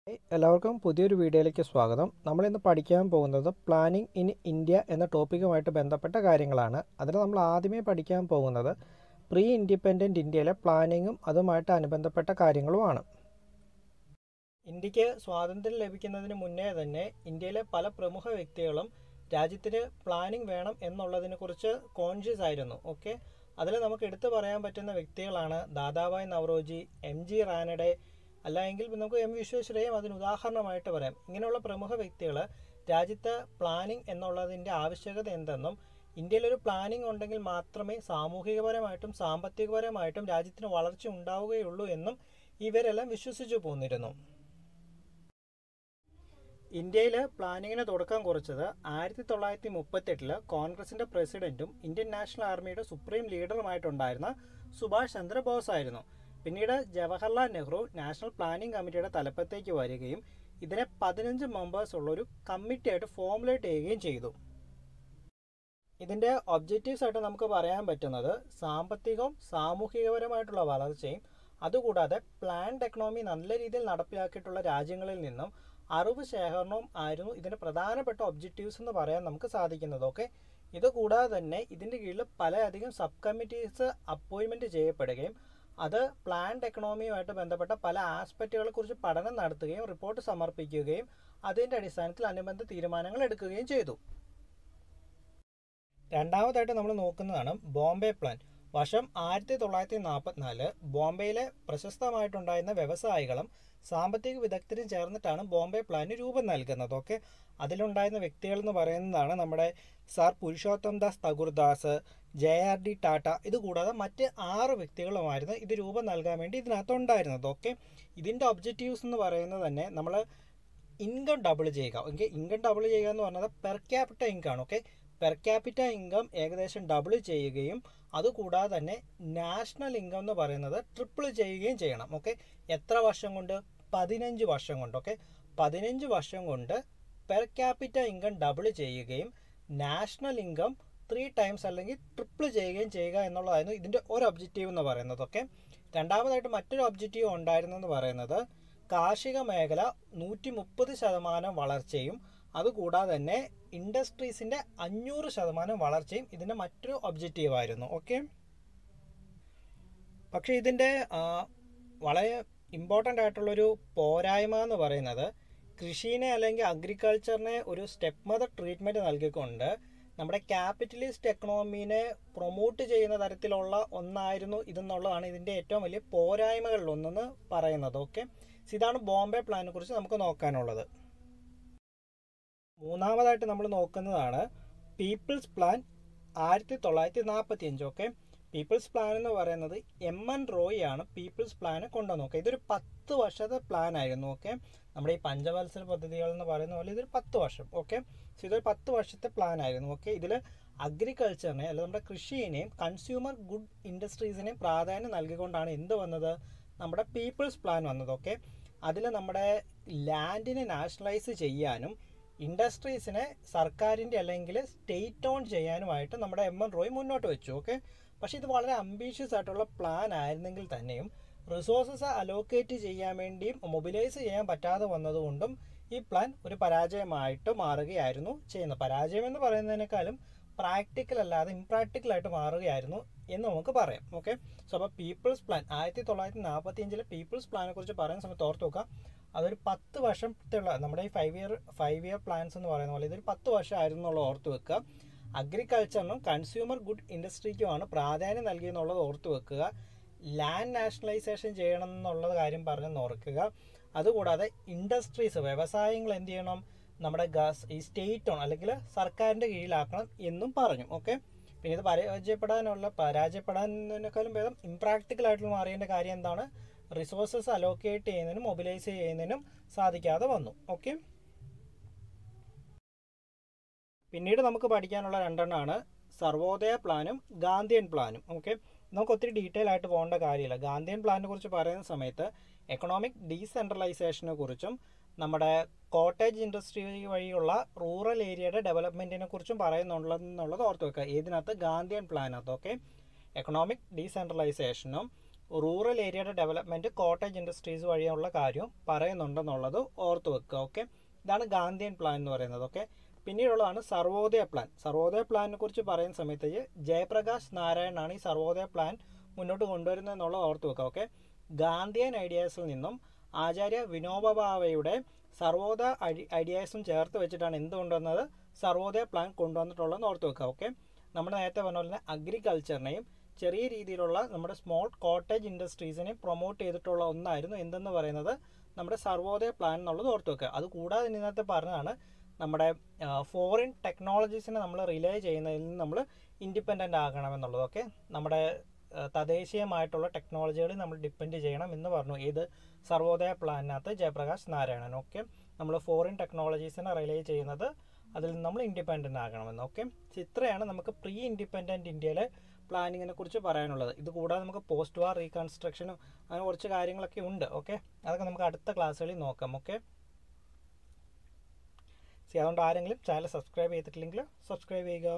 എല്ലാവർക്കും പുതിയൊരു വീഡിയോയിലേക്ക് സ്വാഗതം. നമ്മളിന്ന് പഠിക്കാൻ പോകുന്നത് പ്ലാനിംഗ് ഇൻ ഇന്ത്യ എന്ന ടോപ്പിക്കുമായിട്ട് ബന്ധപ്പെട്ട കാര്യങ്ങളാണ്. അതിൽ നമ്മൾ ആദ്യമേ പഠിക്കാൻ പോകുന്നത് പ്രീ ഇൻഡിപെൻഡൻറ്റ് ഇന്ത്യയിലെ പ്ലാനിങ്ങും അതുമായിട്ട് അനുബന്ധപ്പെട്ട കാര്യങ്ങളുമാണ്. ഇന്ത്യക്ക് സ്വാതന്ത്ര്യം ലഭിക്കുന്നതിന് മുന്നേ തന്നെ ഇന്ത്യയിലെ പല പ്രമുഖ വ്യക്തികളും രാജ്യത്തിന് പ്ലാനിംഗ് വേണം എന്നുള്ളതിനെക്കുറിച്ച് കോൺഷ്യസ് ആയിരുന്നു. അതിൽ നമുക്ക് എടുത്തു പറയാൻ പറ്റുന്ന വ്യക്തികളാണ് ദാദാഭായ് നവറോജി, MG റാനഡെ, അല്ലെങ്കിൽ നമുക്ക് M വിശ്വേശ്വരയ്യയും അതിന് ഉദാഹരണമായിട്ട് പറയാം. ഇങ്ങനെയുള്ള പ്രമുഖ വ്യക്തികൾ രാജ്യത്ത് പ്ലാനിംഗ് എന്നുള്ളതിൻ്റെ ആവശ്യകത എന്തെന്നും ഇന്ത്യയിലൊരു പ്ലാനിംഗ് ഉണ്ടെങ്കിൽ മാത്രമേ സാമൂഹികപരമായിട്ടും സാമ്പത്തികപരമായിട്ടും രാജ്യത്തിന് വളർച്ച ഉണ്ടാവുകയുള്ളൂ എന്നും ഇവരെല്ലാം വിശ്വസിച്ചു പോന്നിരുന്നു. ഇന്ത്യയിൽ പ്ലാനിങ്ങിന് തുടക്കം കുറിച്ചത് 1938 കോൺഗ്രസിൻ്റെ പ്രസിഡന്റും ഇന്ത്യൻ നാഷണൽ ആർമിയുടെ സുപ്രീം ലീഡറുമായിട്ടുണ്ടായിരുന്ന സുഭാഷ് ചന്ദ്രബോസ് ആയിരുന്നു. പിന്നീട് ജവഹർലാൽ നെഹ്റു നാഷണൽ പ്ലാനിംഗ് കമ്മിറ്റിയുടെ തലപ്പത്തേക്ക് വരികയും ഇതിനെ 15 മെമ്പേഴ്സ് ഉള്ളൊരു കമ്മിറ്റിയായിട്ട് ഫോർമുലേറ്റ് ചെയ്യുകയും ചെയ്തു. ഇതിൻ്റെ ഒബ്ജക്റ്റീവ്സ് ആയിട്ട് നമുക്ക് പറയാൻ പറ്റുന്നത് സാമ്പത്തികവും സാമൂഹികപരമായിട്ടുള്ള വളർച്ചയും അതുകൂടാതെ പ്ലാൻഡ് എക്കണോമി നല്ല രീതിയിൽ നടപ്പിലാക്കിയിട്ടുള്ള രാജ്യങ്ങളിൽ നിന്നും അറിവ് ശേഖരണവും ആയിരുന്നു ഇതിൻ്റെ പ്രധാനപ്പെട്ട ഒബ്ജക്റ്റീവ്സ് എന്ന് പറയാൻ നമുക്ക് സാധിക്കുന്നത്. ഇതുകൂടാതെ തന്നെ ഇതിൻ്റെ കീഴിൽ പലയധികം സബ് കമ്മിറ്റീസ് അപ്പോയിൻമെൻറ്റ് ചെയ്യപ്പെടുകയും അത് പ്ലാൻഡ് എക്കണോമിയുമായിട്ട് ബന്ധപ്പെട്ട പല ആസ്പെക്റ്റുകളെ കുറിച്ച് പഠനം നടത്തുകയും റിപ്പോർട്ട് സമർപ്പിക്കുകയും അതിൻ്റെ അടിസ്ഥാനത്തിൽ അനുബന്ധ തീരുമാനങ്ങൾ എടുക്കുകയും ചെയ്തു. രണ്ടാമതായിട്ട് നമ്മൾ നോക്കുന്നതാണ് ബോംബെ പ്ലാൻ. വർഷം 1944 ബോംബെയിലെ പ്രശസ്തമായിട്ടുണ്ടായിരുന്ന വ്യവസായികളും സാമ്പത്തിക വിദഗ്ധരും ചേർന്നിട്ടാണ് ബോംബെ പ്ലാന് രൂപം നൽകുന്നത്. അതിലുണ്ടായിരുന്ന വ്യക്തികൾ എന്ന് പറയുന്നതാണ് നമ്മുടെ സർ പുരുഷോത്തം ദാസ് തകൂർദാസ്, JRD ടാറ്റ, ഇതുകൂടാതെ മറ്റ് 6 വ്യക്തികളുമായിരുന്നു ഇത് രൂപം നൽകാൻ വേണ്ടി ഇതിനകത്ത് ഉണ്ടായിരുന്നത്. ഇതിൻ്റെ ഒബ്ജക്റ്റീവ്സ് എന്ന് പറയുന്നത് തന്നെ നമ്മൾ ഇൻകം ഡബിൾ ചെയ്യുക. ഇൻകം ഡബിൾ ചെയ്യുക എന്ന് പറഞ്ഞത് പെർ ക്യാപിറ്റ ഇൻകം ആണ്. പെർ ക്യാപിറ്റ ഇൻകം ഏകദേശം ഡബിൾ ചെയ്യുകയും അതുകൂടാതെ തന്നെ നാഷണൽ ഇൻകം എന്ന് പറയുന്നത് ട്രിപ്പിൾ ചെയ്യുകയും ചെയ്യണം. എത്ര വർഷം കൊണ്ട്? 15 വർഷം കൊണ്ട്. 15 വർഷം കൊണ്ട് പെർ ക്യാപിറ്റ ഇൻകം ഡബിൾ ചെയ്യുകയും നാഷണൽ ഇൻകം 3 ടൈംസ് അല്ലെങ്കിൽ ട്രിപ്പിൾ ചെയ്യുകയും ചെയ്യുക എന്നുള്ളതായിരുന്നു ഇതിൻ്റെ ഒരു ഒബ്ജക്റ്റീവ് എന്ന് പറയുന്നത്. രണ്ടാമതായിട്ട് മറ്റൊരു ഒബ്ജക്റ്റീവ് ഉണ്ടായിരുന്നെന്ന് പറയുന്നത് കാർഷിക മേഖല 130% വളർച്ചയും അതുകൂടാതെ തന്നെ ഇൻഡസ്ട്രീസിൻ്റെ 500% വളർച്ചയും ഇതിൻ്റെ മറ്റൊരു ഒബ്ജക്റ്റീവായിരുന്നു. പക്ഷേ ഇതിൻ്റെ വളരെ ഇമ്പോർട്ടൻ്റ് ആയിട്ടുള്ളൊരു പോരായ്മ എന്ന് പറയുന്നത് കൃഷിനെ അല്ലെങ്കിൽ അഗ്രികൾച്ചറിനെ ഒരു സ്റ്റെപ്പ് മെത്തഡ് ട്രീറ്റ്മെൻറ്റ് നൽകിക്കൊണ്ട് നമ്മുടെ ക്യാപിറ്റലിസ്റ്റ് എക്കണോമീനെ പ്രൊമോട്ട് ചെയ്യുന്ന തരത്തിലുള്ള ഒന്നായിരുന്നു ഇതെന്നുള്ളതാണ് ഇതിൻ്റെ ഏറ്റവും വലിയ പോരായ്മകളിലൊന്നെന്ന് പറയുന്നത്. ഇതാണ് ബോംബെ പ്ലാനിനെ കുറിച്ച് നമുക്ക് നോക്കാനുള്ളത്. മൂന്നാമതായിട്ട് നമ്മൾ നോക്കുന്നതാണ് പീപ്പിൾസ് പ്ലാൻ 1945. പീപ്പിൾസ് പ്ലാൻ എന്ന് പറയുന്നത് MN റോയിയാണ് പീപ്പിൾസ് പ്ലാന് കൊണ്ടുവന്നത്. ഇതൊരു 10 വർഷത്തെ പ്ലാൻ ആയിരുന്നു. നമ്മുടെ ഈ പഞ്ചവത്സര പദ്ധതികൾ എന്ന് പറയുന്ന പോലെ ഇതൊരു 10 വർഷം. ഇതൊരു 10 വർഷത്തെ പ്ലാൻ ആയിരുന്നു. ഇതിൽ അഗ്രികൾച്ചറിനെ അല്ലെങ്കിൽ നമ്മുടെ കൃഷിയെയും കൺസ്യൂമർ ഗുഡ് ഇൻഡസ്ട്രീസിനെയും പ്രാധാന്യം നൽകിക്കൊണ്ടാണ് എന്ത് വന്നത്? നമ്മുടെ പീപ്പിൾസ് പ്ലാൻ വന്നത്. അതിൽ നമ്മുടെ ലാൻഡിനെ നാഷണലൈസ് ചെയ്യാനും ഇൻഡസ്ട്രീസിനെ സർക്കാരിൻ്റെ അല്ലെങ്കിൽ സ്റ്റേറ്റ് ഓൺ ചെയ്യാനുമായിട്ട് നമ്മുടെ MN റോയ് മുന്നോട്ട് വെച്ചു. പക്ഷേ ഇത് വളരെ അംബീഷ്യസ് ആയിട്ടുള്ള പ്ലാൻ ആയിരുന്നെങ്കിൽ തന്നെയും റിസോഴ്സസ് അലോക്കേറ്റ് ചെയ്യാൻ വേണ്ടിയും മൊബിലൈസ് ചെയ്യാൻ പറ്റാതെ വന്നതുകൊണ്ടും ഈ പ്ലാൻ ഒരു പരാജയമായിട്ട് മാറുകയായിരുന്നു ചെയ്യുന്നത്. പരാജയം എന്ന് പറയുന്നതിനേക്കാളും പ്രാക്ടിക്കൽ അല്ലാതെ ഇംപ്രാക്ടിക്കലായിട്ട് മാറുകയായിരുന്നു എന്ന് നമുക്ക് പറയാം. അപ്പോൾ പീപ്പിൾസ് പ്ലാൻ 1945 പീപ്പിൾസ് പ്ലാനെ കുറിച്ച് പറയുന്ന സമയത്ത് ഓർത്ത് വെക്കുക, അതൊരു 10 വർഷത്തുള്ള നമ്മുടെ ഈ 5 ഇയർ പ്ലാൻസ് എന്ന് പറയുന്ന പോലെ ഇതൊരു 10 വർഷമായിരുന്നു എന്നുള്ളത് ഓർത്ത് വെക്കുക. അഗ്രികൾച്ചറിനും കൺസ്യൂമർ ഗുഡ് ഇൻഡസ്ട്രിക്കുമാണ് പ്രാധാന്യം നൽകിയെന്നുള്ളത് ഓർത്ത് വെക്കുക. ലാൻഡ് നാഷണലൈസേഷൻ ചെയ്യണം എന്നുള്ള കാര്യം പറഞ്ഞെന്ന് ഓർക്കുക. അതുകൂടാതെ ഇൻഡസ്ട്രീസ് വ്യവസായങ്ങൾ എന്ത് ചെയ്യണം? നമ്മുടെ ഈ സ്റ്റേറ്റ് ഓൺ അല്ലെങ്കിൽ സർക്കാരിൻ്റെ കീഴിലാക്കണം എന്നും പറഞ്ഞു. പിന്നെ ഇത് പരാജയപ്പെടാനേക്കാളും ഭേദം ഇംപ്രാക്ടിക്കലായിട്ടുള്ള മാറിയതിൻ്റെ കാര്യം എന്താണ്? റിസോഴ്സസ് അലോക്കേറ്റ് ചെയ്യുന്നതിനും മൊബിലൈസ് ചെയ്യുന്നതിനും സാധിക്കാതെ വന്നു. പിന്നീട് നമുക്ക് പഠിക്കാനുള്ള 2 സർവോദയ പ്ലാനും ഗാന്ധിയൻ പ്ലാനും. നമുക്ക് ഒത്തിരി ഡീറ്റെയിൽ ആയിട്ട് പോകേണ്ട കാര്യമില്ല. ഗാന്ധിയൻ പ്ലാനിനെ കുറിച്ച് പറയുന്ന സമയത്ത് എക്കണോമിക് ഡീസെൻട്രലൈസേഷനെ കുറിച്ചും നമ്മുടെ കോട്ടേജ് ഇൻഡസ്ട്രി വഴിയുള്ള റൂറൽ ഏരിയയുടെ ഡെവലപ്മെൻറ്റിനെ കുറിച്ചും പറയുന്നുള്ളത് ഓർത്ത് വെക്കുക. ഇതിനകത്ത് ഗാന്ധിയൻ പ്ലാനകത്ത് എക്കണോമിക് ഡീസെൻട്രലൈസേഷനും റൂറൽ ഏരിയയുടെ ഡെവലപ്മെൻറ്റ് കോട്ടേജ് ഇൻഡസ്ട്രീസ് വഴിയുള്ള കാര്യവും പറയുന്നുണ്ടെന്നുള്ളത് ഓർത്ത് വെക്കുക. ഓക്കെ, ഇതാണ് ഗാന്ധിയൻ പ്ലാൻ എന്ന് പറയുന്നത്. ഓക്കെ, പിന്നീടുള്ളതാണ് സർവോദയ പ്ലാൻ. സർവോദയ പ്ലാനിനെ കുറിച്ച് പറയുന്ന സമയത്ത് ജയപ്രകാശ് നാരായണാണ് ഈ സർവോദയ പ്ലാൻ മുന്നോട്ട് കൊണ്ടുവരുന്നത് എന്നുള്ളത് ഓർത്ത് വെക്കുക. ഓക്കെ, ഗാന്ധിയൻ ഐഡിയാസിൽ നിന്നും ആചാര്യ വിനോബ ഭാവയുടെ സർവോദയ ഐഡിയാസും ചേർത്ത് വെച്ചിട്ടാണ് എന്ത് കൊണ്ടുവന്നത്, സർവോദയ പ്ലാൻ കൊണ്ടുവന്നിട്ടുള്ളതെന്ന് ഓർത്ത് വെക്കുക. ഓക്കെ, നമ്മൾ നേരത്തെ പറഞ്ഞ പോലെ തന്നെ അഗ്രികൾച്ചറിനെയും ചെറിയ രീതിയിലുള്ള നമ്മുടെ സ്മോൾ കോട്ടേജ് ഇൻഡസ്ട്രീസിനെയും പ്രൊമോട്ട് ചെയ്തിട്ടുള്ള ഒന്നായിരുന്നു എന്തെന്ന് പറയുന്നത് നമ്മുടെ സർവോദയ പ്ലാൻ എന്നുള്ളത് ഓർത്ത് വെക്കുക. അതുകൂടാതെ ഇതിനകത്ത് പറഞ്ഞതാണ് നമ്മുടെ ഫോറിൻ ടെക്നോളജീസിനെ നമ്മൾ റിലേ ചെയ്യുന്നതിൽ നിന്ന് നമ്മൾ ഇൻഡിപെൻഡൻ്റ് ആകണമെന്നുള്ളത്. ഓക്കെ, നമ്മുടെ തദ്ദേശീയമായിട്ടുള്ള ടെക്നോളജികളിൽ നമ്മൾ ഡിപ്പെൻഡ് ചെയ്യണം എന്ന് പറഞ്ഞു ഏത് സർവോദയ പ്ലാനിനകത്ത് ജയപ്രകാശ് നാരായണൻ. ഓക്കെ, നമ്മൾ ഫോറിൻ ടെക്നോളജീസിനെ റിലേ ചെയ്യുന്നത് അതിൽ നിന്ന് നമ്മൾ ഇൻഡിപെൻഡൻ്റ് ആകണമെന്ന്. ഓക്കെ, ഇത്രയാണ് നമുക്ക് പ്രീ ഇൻഡിപെൻഡൻറ്റ് ഇന്ത്യയിലെ പ്ലാനിങ്ങിനെ കുറിച്ച് പറയാനുള്ളത്. ഇത് കൂടാതെ നമുക്ക് പോസ്റ്റ് വാർ റീകൺസ്ട്രക്ഷനും അങ്ങനെ കുറച്ച് കാര്യങ്ങളൊക്കെ ഉണ്ട്. ഓക്കെ, അതൊക്കെ നമുക്ക് അടുത്ത ക്ലാസ്സുകളിൽ നോക്കാം. ഓക്കെ, അതുകൊണ്ട് ആരെങ്കിലും ചാനൽ സബ്സ്ക്രൈബ് ചെയ്തിട്ടില്ലെങ്കിൽ സബ്സ്ക്രൈബ് ചെയ്യുക.